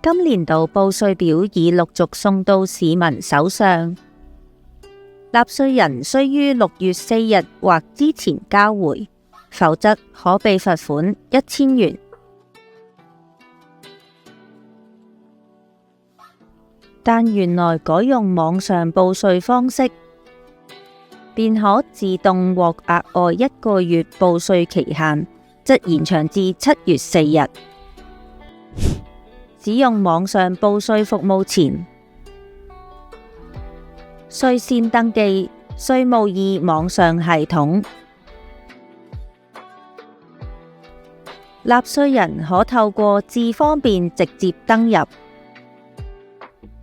今年度報稅表已陸續送到市民手上，納稅人須於6月4日或之前交回，否則可被罰款1000元。但原來改用網上報稅方式，便可自動獲額外1個月報稅期限，則延長至7月4日。使用網上報稅服務前，須先登記稅務易網上系統。納稅人可透過智方便直接登入，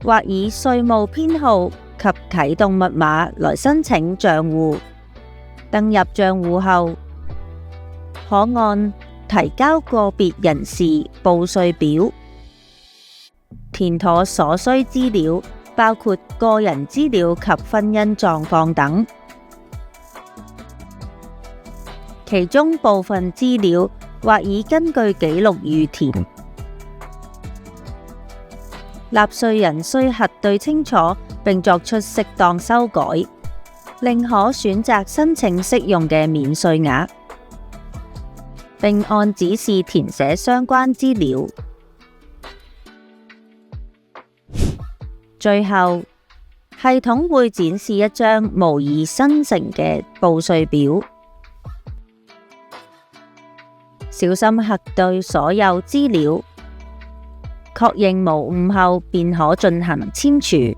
或以稅務編號及啟動密碼來申請帳戶。登入帳戶後，可按提交個別人士報稅表，填妥所需資料，包括個人資料及婚姻狀況等。其中部分資料或已根據紀錄預填，納稅人需核對清楚並作出適當修改，另可選擇申請適用嘅免稅額，並按指示填寫相關資料。最後，系統會展示一張模擬生成嘅報稅表，小心核對所有資料，確認無誤後便可進行簽署。